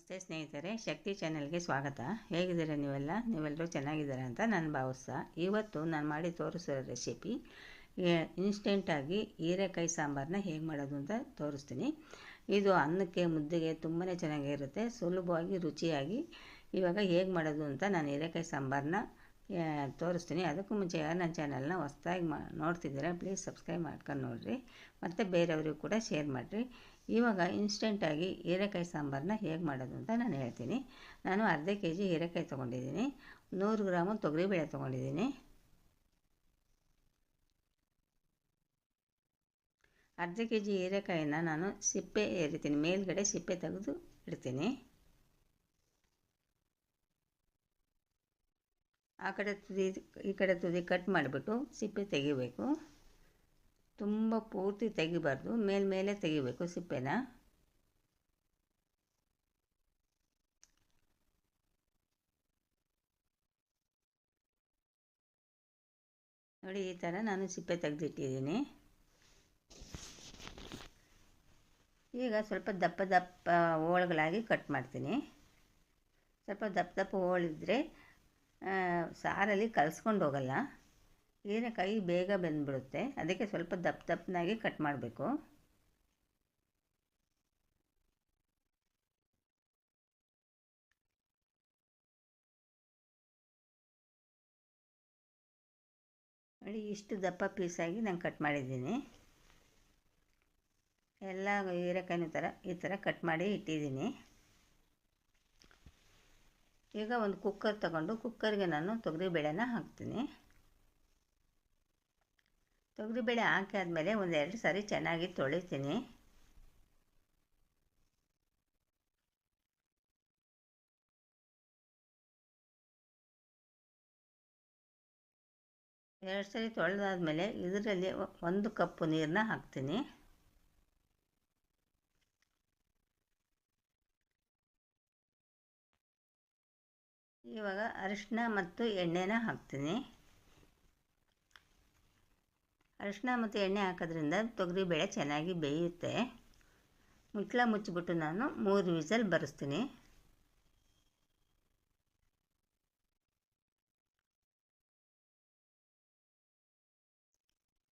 ನಮಸ್ತೆ ಸ್ನೇಹಿತರೆ, ಶಕ್ತಿ ಚಾನೆಲ್ಗೆ ಸ್ವಾಗತ. ಹೇಗಿದ್ದೀರಾ ನೀವೆಲ್ಲರೂ ಚೆನ್ನಾಗಿದ್ದೀರಾ ಅಂತ ನಾನು ಭಾವಿಸ್ತಾ, ಇವತ್ತು ನಾನು ಮಾಡಿ ತೋರಿಸೋ ರೆಸಿಪಿ ಇನ್ಸ್ಟೆಂಟಾಗಿ ಹೀರೆಕಾಯಿ ಸಾಂಬಾರನ್ನ ಹೇಗೆ ಮಾಡೋದು ಅಂತ ತೋರಿಸ್ತೀನಿ. ಇದು ಅನ್ನಕ್ಕೆ ಮುದ್ದೆಗೆ ತುಂಬಾ ಚೆನ್ನಾಗಿರುತ್ತೆ, ಸುಲಭವಾಗಿ ರುಚಿಯಾಗಿ. ಇವಾಗ ಹೇಗೆ ಮಾಡೋದು ಅಂತ ನಾನು ಹೀರೆಕಾಯಿ ಸಾಂಬಾರನ್ನ ತೋರಿಸ್ತೀನಿ. ಅದಕ್ಕೂ ಮುಂಚೆ ಯಾರು ನನ್ನ ಚಾನಲ್ನ ಹೊಸದಾಗಿ ನೋಡ್ತಿದ್ದೀರಾ ಪ್ಲೀಸ್ ಸಬ್ಸ್ಕ್ರೈಬ್ ಮಾಡ್ಕೊಂಡು ನೋಡಿರಿ, ಮತ್ತು ಬೇರೆಯವ್ರಿಗೂ ಕೂಡ ಶೇರ್ ಮಾಡಿರಿ. ಇವಾಗ ಇನ್ಸ್ಟೆಂಟಾಗಿ ಹೀರೆಕಾಯಿ ಸಾಂಬಾರನ್ನ ಹೇಗೆ ಮಾಡೋದು ಅಂತ ನಾನು ಹೇಳ್ತೀನಿ. ನಾನು ಅರ್ಧ kg ಹೀರೆಕಾಯಿ ತೊಗೊಂಡಿದ್ದೀನಿ, 100 ಗ್ರಾಮು ತೊಗರಿಬೇಳೆ ತೊಗೊಂಡಿದ್ದೀನಿ, ಅರ್ಧ kg ಹೀರೆಕಾಯಿನ ನಾನು ಸಿಪ್ಪೆ ಏರಿತೀನಿ, ಮೇಲ್ಗಡೆ ಸಿಪ್ಪೆ ತೆಗೆದು ಇಡ್ತೀನಿ. ಆ ಕಡೆ ತುದಿ ಈ ಕಡೆ ತುದಿ ಕಟ್ ಮಾಡಿಬಿಟ್ಟು ಸಿಪ್ಪೆ ತೆಗಿಬೇಕು. ತುಂಬ ಪೂರ್ತಿ ತೆಗಿಬಾರ್ದು, ಮೇಲ್ಮೇಲೆ ತೆಗಿಬೇಕು ಸಿಪ್ಪೆನ. ನೋಡಿ, ಈ ಥರ ನಾನು ಸಿಪ್ಪೆ ತೆಗೆದಿಟ್ಟಿದ್ದೀನಿ. ಈಗ ಸ್ವಲ್ಪ ದಪ್ಪ ದಪ್ಪ ಹೋಳುಗಳಾಗಿ ಕಟ್ ಮಾಡ್ತೀನಿ. ಸ್ವಲ್ಪ ದಪ್ಪ ದಪ್ಪ ಹೋಳಿದ್ರೆ ಸಾರಲ್ಲಿ ಕಲಿಸ್ಕೊಂಡು ಹೋಗಲ್ಲ, ಹೀರೆಕಾಯಿ ಬೇಗ ಬೆಂದ್ಬಿಡುತ್ತೆ. ಅದಕ್ಕೆ ಸ್ವಲ್ಪ ದಪ್ಪ ದಪ್ಪನಾಗಿ ಕಟ್ ಮಾಡಬೇಕು. ನೋಡಿ, ಇಷ್ಟು ದಪ್ಪ ಪೀಸಾಗಿ ನಾನು ಕಟ್ ಮಾಡಿದ್ದೀನಿ. ಎಲ್ಲ ಹೀರೆಕಾಯಿನ ಈ ಥರ ಕಟ್ ಮಾಡಿ ಇಟ್ಟಿದ್ದೀನಿ. ಈಗ ಒಂದು ಕುಕ್ಕರ್ ತಗೊಂಡು ಕುಕ್ಕರ್ಗೆ ನಾನು ತೊಗರಿಬೇಳೆನ ಹಾಕ್ತೀನಿ. ತೊಗರಿಬೇಳೆ ಹಾಕಿ ಆದಮೇಲೆ 1-2 ಸಾರಿ ಚೆನ್ನಾಗಿ ತೊಳಿತೀನಿ. ಎರಡು ಸರಿ ತೊಳೆದಾದ್ಮೇಲೆ ಇದರಲ್ಲಿ 1 ಕಪ್ಪು ನೀರನ್ನ ಹಾಕ್ತೀನಿ. ಇವಾಗ ಅರಿಶಿನ ಮತ್ತು ಎಣ್ಣೆನ ಹಾಕ್ತೀನಿ. ಅರಿಶಿನ ಮತ್ತು ಎಣ್ಣೆ ಹಾಕೋದ್ರಿಂದ ತೊಗರಿಬೇಳೆ ಚೆನ್ನಾಗಿ ಬೇಯುತ್ತೆ. ಮುಚ್ಚಿಬಿಟ್ಟು ನಾನು 3 ವಿಸಲ್ ಬರೆಸ್ತೀನಿ.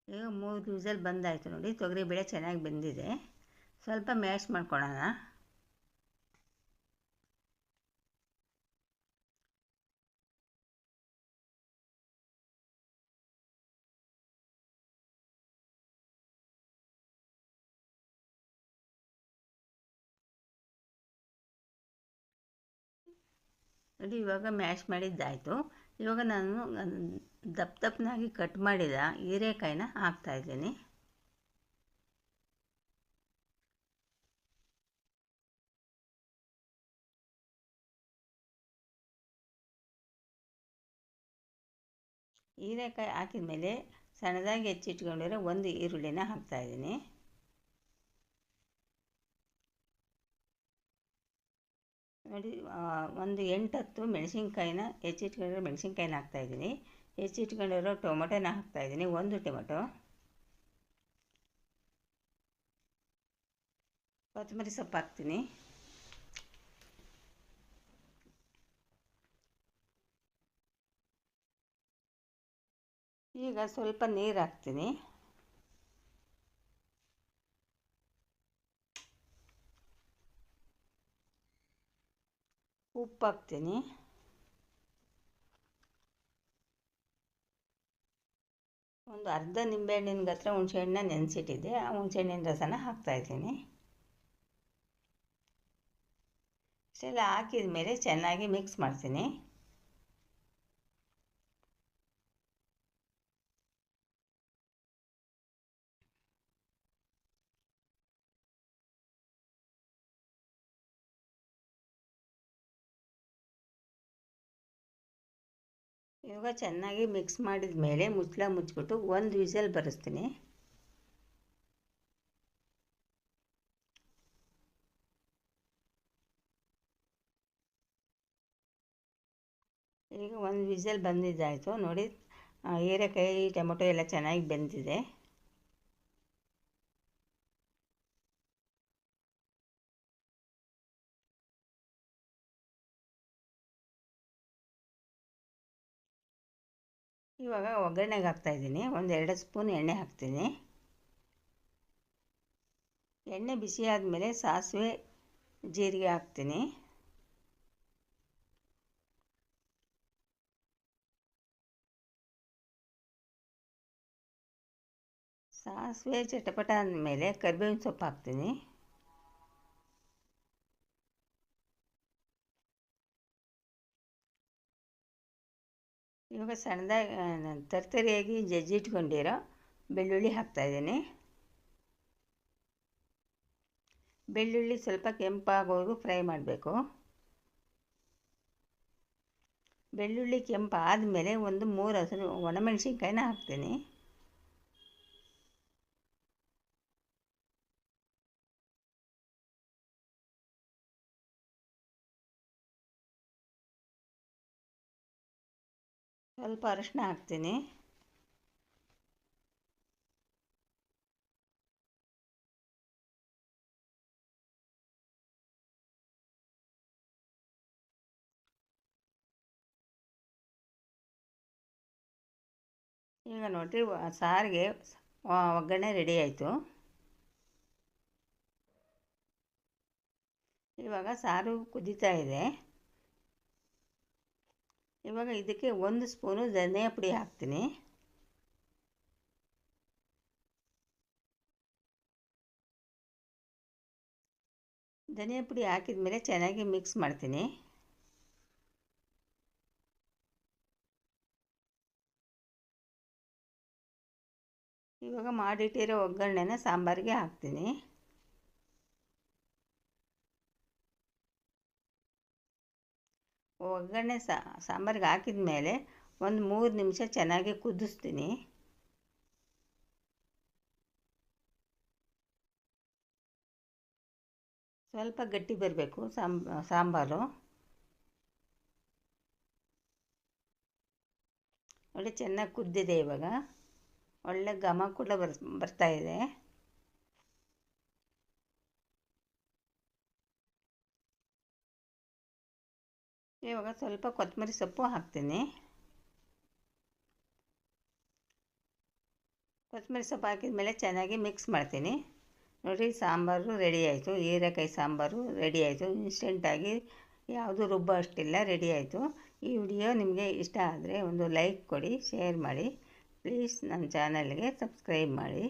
ಈಗ 3 ವಿಸಲ್ ಬಂದಾಯಿತು. ನೋಡಿ, ತೊಗರಿಬೇಳೆ ಚೆನ್ನಾಗಿ ಬೆಂದಿದೆ. ಸ್ವಲ್ಪ ಮ್ಯಾಶ್ ಮಾಡ್ಕೊಳ್ಳೋಣ. ನೋಡಿ, ಇವಾಗ ಮ್ಯಾಶ್ ಮಾಡಿದ್ದಾಯಿತು. ಇವಾಗ ನಾನು ದಪ್ಪ ದಪ್ಪನಾಗಿ ಕಟ್ ಮಾಡಿದ ಹೀರೆಕಾಯಿನ ಹಾಕ್ತಾಯಿದ್ದೀನಿ. ಹೀರೆಕಾಯಿ ಹಾಕಿದ ಮೇಲೆ ಸಣ್ಣದಾಗಿ ಹೆಚ್ಚಿಟ್ಕೊಂಡಿರೋ 1 ಈರುಳ್ಳಿನ ಹಾಕ್ತಾಯಿದ್ದೀನಿ. ನೋಡಿ, ಒಂದು 8-10 ಮೆಣಸಿನ್ಕಾಯಿನ ಹೆಚ್ಚಿಟ್ಕೊಂಡಿರೋ ಮೆಣಸಿನ್ಕಾಯಿನ ಹಾಕ್ತಾಯಿದ್ದೀನಿ. ಹೆಚ್ಚಿಟ್ಕೊಂಡಿರೋ ಟೊಮೊಟೊನ ಹಾಕ್ತಾಯಿದ್ದೀನಿ, 1 ಟೊಮೊಟೊ. ಕೊತ್ತಂಬರಿ ಸೊಪ್ಪು ಹಾಕ್ತೀನಿ. ಈಗ ಸ್ವಲ್ಪ ನೀರು ಹಾಕ್ತೀನಿ. ಉಪ್ಪು ಹಾಕ್ತೀನಿ. ಒಂದು ಅರ್ಧ ನಿಂಬೆಹಣ್ಣಿನ ಗಾತ್ರ ಹುಣಸೆಹಣ್ಣನ್ನ ನೆನೆಸಿಟ್ಟಿದ್ದೆ, ಆ ಹುಣಸೆಹಣ್ಣಿನ ರಸನ ಹಾಕ್ತಾಯಿದ್ದೀನಿ. ಇಷ್ಟೆಲ್ಲ ಹಾಕಿದ ಮೇಲೆ ಚೆನ್ನಾಗಿ ಮಿಕ್ಸ್ ಮಾಡ್ತೀನಿ. ಇವಾಗ ಚೆನ್ನಾಗಿ ಮಿಕ್ಸ್ ಮಾಡಿದ ಮೇಲೆ ಮುಚ್ಚಿಬಿಟ್ಟು 1 ವಿಸಲ್ ಬರೆಸ್ತೀನಿ. ಈಗ 1 ವಿಸಲ್ ಬಂದಿದ್ದಾಯಿತು. ನೋಡಿ, ಹೀರೆಕಾಯಿ ಟೊಮೊಟೊ ಎಲ್ಲ ಚೆನ್ನಾಗಿ ಬೆಂದಿದೆ. ಇವಾಗ ಒಗ್ಗರಣೆಗೆ ಹಾಕ್ತಾಯಿದ್ದೀನಿ. ಒಂದು 2 ಸ್ಪೂನ್ ಎಣ್ಣೆ ಹಾಕ್ತೀನಿ. ಎಣ್ಣೆ ಬಿಸಿ ಆದಮೇಲೆ ಸಾಸಿವೆ ಜೀರಿಗೆ ಹಾಕ್ತೀನಿ. ಸಾಸಿವೆ ಚಟಪಟ ಅಂದಮೇಲೆ ಕರಿಬೇವಿನ ಸೊಪ್ಪು ಹಾಕ್ತೀನಿ. ಇವಾಗ ಸಣ್ಣದಾಗಿ ತರ್ತರಿಯಾಗಿ ಜಜ್ಜಿಟ್ಕೊಂಡಿರೋ ಬೆಳ್ಳುಳ್ಳಿ ಹಾಕ್ತಾಯಿದ್ದೀನಿ. ಬೆಳ್ಳುಳ್ಳಿ ಸ್ವಲ್ಪ ಕೆಂಪಾಗೋವರೆಗೂ ಫ್ರೈ ಮಾಡಬೇಕು. ಬೆಳ್ಳುಳ್ಳಿ ಕೆಂಪು ಆದಮೇಲೆ ಒಂದು 3 ಹಸಿರು ಒಣಮೆಣಸಿನ್ಕಾಯಿನ ಹಾಕ್ತೀನಿ. ಸ್ವಲ್ಪ ಅರಿಶಿನ ಹಾಕ್ತೀನಿ. ಈಗ ನೋಡಿರಿ ಸಾರಿಗೆ ಒಗ್ಗರಣೆ ರೆಡಿ ಆಯಿತು. ಇವಾಗ ಸಾರು ಕುದೀತಾ ಇದೆ. ಇವಾಗ ಇದಕ್ಕೆ 1 ಸ್ಪೂನು ಧನಿಯಾ ಪುಡಿ ಹಾಕ್ತೀನಿ. ಧನಿಯಾ ಪುಡಿ ಹಾಕಿದ ಮೇಲೆ ಚೆನ್ನಾಗಿ ಮಿಕ್ಸ್ ಮಾಡ್ತೀನಿ. ಇವಾಗ ಮಾಡಿಟ್ಟಿರೋ ಒಗ್ಗರಣೆನ ಸಾಂಬಾರಿಗೆ ಹಾಕ್ತೀನಿ. ಒಗ್ಗರಣೆ ಸಾಂಬಾರಿಗೆ ಹಾಕಿದ ಮೇಲೆ ಒಂದು 3 ನಿಮಿಷ ಚೆನ್ನಾಗಿ ಕುದಿಸ್ತೀನಿ. ಸ್ವಲ್ಪ ಗಟ್ಟಿ ಬರಬೇಕು ಸಾಂಬಾರು. ಒಳ್ಳೆ ಚೆನ್ನಾಗಿ ಕುದ್ದಿದೆ. ಇವಾಗ ಒಳ್ಳೆ ಘಮ ಕೂಡ ಬರ್ತಾ ಇದೆ. ಇವಾಗ ಸ್ವಲ್ಪ ಕೊತ್ತಂಬರಿ ಸೊಪ್ಪು ಹಾಕ್ತೀನಿ. ಕೊತ್ತಂಬರಿ ಸೊಪ್ಪು ಹಾಕಿದ ಮೇಲೆ ಚೆನ್ನಾಗಿ ಮಿಕ್ಸ್ ಮಾಡ್ತೀನಿ. ನೋಡಿ, ಸಾಂಬಾರು ರೆಡಿ ಆಯಿತು. ಹೀರೆಕಾಯಿ ಸಾಂಬಾರು ರೆಡಿ ಆಯಿತು. ಇನ್ಸ್ಟೆಂಟಾಗಿ ಯಾವುದು ರುಬ್ಬೋ ಅಷ್ಟಿಲ್ಲ, ರೆಡಿ ಆಯಿತು. ಈ ವಿಡಿಯೋ ನಿಮಗೆ ಇಷ್ಟ ಆದರೆ ಒಂದು ಲೈಕ್ ಕೊಡಿ, ಶೇರ್ ಮಾಡಿ. ಪ್ಲೀಸ್ ನನ್ನ ಚಾನಲ್ಗೆ ಸಬ್ಸ್ಕ್ರೈಬ್ ಮಾಡಿ.